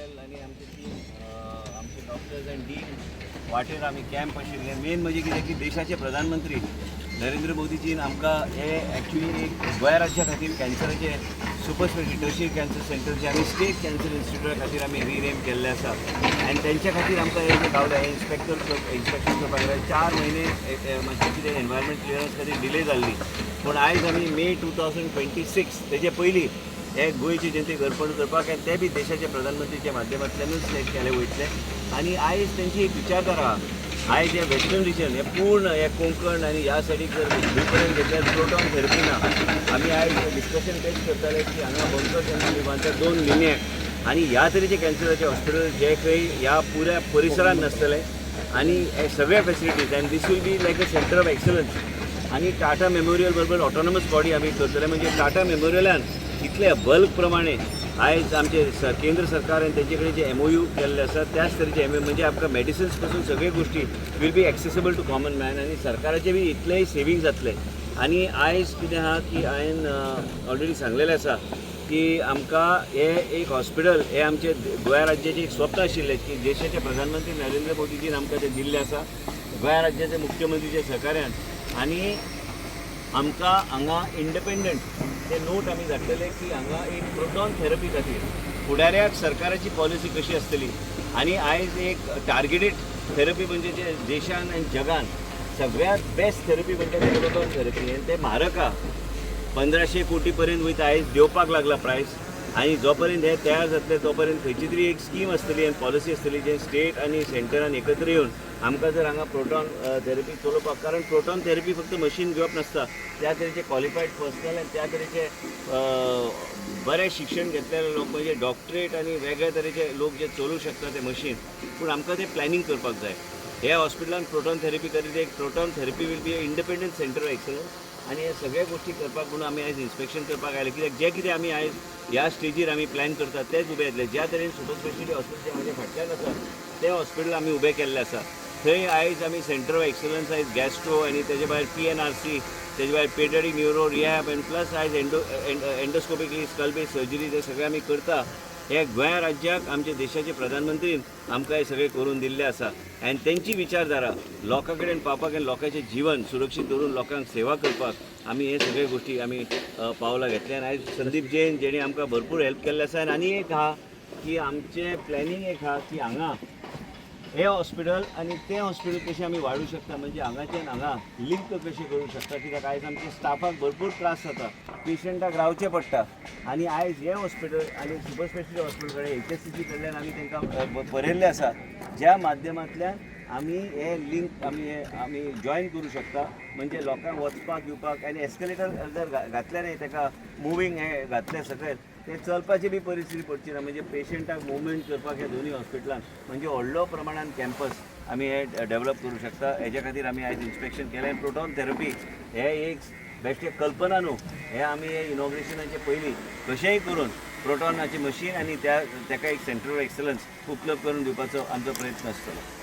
Hospital आणि आमचे team आमचे डॉक्टर्स एंड डीन वाटेर आमी कॅम्प आशिल्ले. मेन म्हणजे कितें की देशाचे प्रधानमंत्री नरेंद्र मोदीजीन आमकां हे एक्चुली एक गोंय राज्या खातीर कॅन्सराचे सुपर स्पेशलिटी टर्शियरी कॅन्सर सेंटरचे आमी स्टेट कॅन्सर इन्स्टिट्यूटा खातीर आमी रिनेम केल्ले आसा आनी तेंच्या खातीर आमकां हे जे गावले हे इन्स्पेक्शन करपाक जाय 4 म्हयने मातशें कितें एनवायरमेंट क्लियरन्स खातीर डिले जाल्ली. पूण आयज आमी मे 2026 तेजे पयलीं हे गोंयचे जनतेक अर्पण करपाक आनी ते बी देशाच्या प्रधानमंत्रीच्या माध्यमांतल्यानूच हे केले वयतले. आनी आयज तेंची एक विचारधारा आयज हे वेस्टर्न रिजन हे पूर्ण हे कोंकण आनी ह्या सायडीक जर पर्यंत घेतल्यार प्रोटॉन थेरपी ना. आमी आयज डिस्कशन तेच करताले की हांगा बंकर सेंटर बांदता 2 लिन्याक आनी ह्या तरेचे कॅन्सराचे हॉस्पिटल जे खंय ह्या पुऱ्या परिसरांत नासतले आनी हे सगळे facilities and these will be like a centre of excellence. आनी टाटा मेमोरियल बरोबर ऑटोनॉमस बॉडी आमी करतले म्हणजे टाटा मेमोरियलान इतले बल्क प्रमाणे आयज आमचे केंद्र सरकार आनी तेजे कडेन जे MOU केल्ले आसा त्याच तरेचे MOU म्हणजे आमकां मेडिसिन्स पासून सगळे गोश्टी will be accessible to common man आनी सरकाराचे बी इतलेय सेवींग जातले. आनी आयज कितें आहा की हांवें ऑलरेडी सांगलेलें आसा की आमकां हे एक हॉस्पिटल हे आमचे गोंय राज्याचें एक स्वप्न आशिल्लें की देशाचे प्रधानमंत्री नरेंद्र मोदीजीन आमकां ते दिल्लें आसा गोंय राज्याचे मुख्यमंत्रीच्या सहकार्यान. आनी आमकां हांगा इंडिपेंडंट ते नोट आमी धाडटले की हांगा एक प्रोटॉन थेरपी खातीर फुडाऱ्याक सरकाराची पॉलिसी कशी आसतली आनी आयज एक टार्गेटेड थेरपी म्हणजे जे देशान आनी जगान सगळ्यात बेस्ट थेरपी म्हणजे ते प्रोटॉन थेरपी आनी ते म्हारग आहा 1500 कोटी पर्यंत वयता. आयज देवपाक लागला प्रायस आनी जो पर्यंत हे तयार जातले तो पर्यंत खंयची तरी एक स्कीम आसतली आनी पॉलिसी आसतली जे स्टेट आनी सेंटरान एकत्र येवन आमकां जर हांगा प्रोटॉन थेरपी चलोवपाक. कारण प्रोटॉन थेरपी फक्त मशीन घेवप नासता, त्या तरेचे क्वॉलिफायड पर्सनल आनी त्या तरेचे बरें शिक्षण घेतलेले लोक म्हणजे डॉक्टरेट आनी वेगळ्या तरेचे लोक जे चलोवंक शकता ते मशीन. पूण आमकां ते प्लॅनिंग करपाक जाय. ह्या हॉस्पिटलान प्रोटॉन थेरपी खातीर एक proton therapy will be independent centre of excellence आनी हे सगळे गोश्टी करपाक म्हणून आमी आयज इन्स्पेक्शन करपाक आयले. कित्याक जे कितें आमी आयज ह्या स्टेजीर आमी प्लॅन करतात तेच उबे येतले. ज्या तरेन सुपर स्पेशलिटी हॉस्पिटल म्हाज्या फाटल्यान आसा ते हॉस्पिटल आमी उबे केल्ले आसा. थंय आयज आमी सेंटर ऑफ एक्सलन्स आयज गॅस्ट्रो आनी तेजे भायर PNRC तेजे भायर पेडियाट्रिक न्युरो रिहॅब आनी प्लस आयज एंडोस्कोपिकली स्कल बेस सर्जरी ते सगळे आमी करता. हे गोंय राज्याक आमच्या देशाचे प्रधानमंत्रीन आमकां हे सगळे करून दिल्ले आसा आनी तेंची विचारधारा लोकां कडेन पावपाक आनी लोकांचें जीवन सुरक्षीत दवरून लोकांक सेवा करपाक आमी हे सगळे गोश्टी आमी पावलां घेतले. आनी आयज संदीप जैन जेणी आमकां भरपूर हेल्प केल्ले आसा. आनी एक आहा की आमचें प्लॅनिंग एक आहा की हांगा हे हॉस्पिटल आनी तें हॉस्पिटल कशें आमी वाडूं शकता म्हणजे हांगाच्यान हांगा लिंक कशें करूंक शकता. कित्याक आयज आमच्या स्टाफाक भरपूर त्रास जाता, पेशंटाक रावचें पडटा आनी आयज हे हॉस्पिटल आनी सुपर स्पेशलिटी हॉस्पिटल कडेन HSCC कडल्यान आमी तांकां बरयल्लें आसा ज्या माध्यमांतल्यान आमी हे लिंक आमी जॉयन करूं शकता. म्हणजे लोकांक वचपाक येवपाक आनी एस्केलेटर जर घातलें न्ही ताका मुवींग हे घातलें सकयल ते चलपाची बी परिस्थिती पडची ना. म्हणजे पेशंटाक मुवमेंट करपाक हे दोनूय हॉस्पिटलान म्हणजे व्हडलो प्रमाणान कॅम्पस आमी हे डेवलप करूं शकता. हेज्या खातीर आमी आयज इन्स्पेक्शन केलें. प्रोटॉन थेरपी हे एक बेश्टे कल्पना न्हू, हे आमी हे इनॉग्रेशनाचे पयलीं कशेंय करून प्रोटॉनाची मशीन आनी ताका एक सेंटर ऑफ एक्सलन्स उपलब्ध करून दिवपाचो आमचो प्रयत्न आसतलो.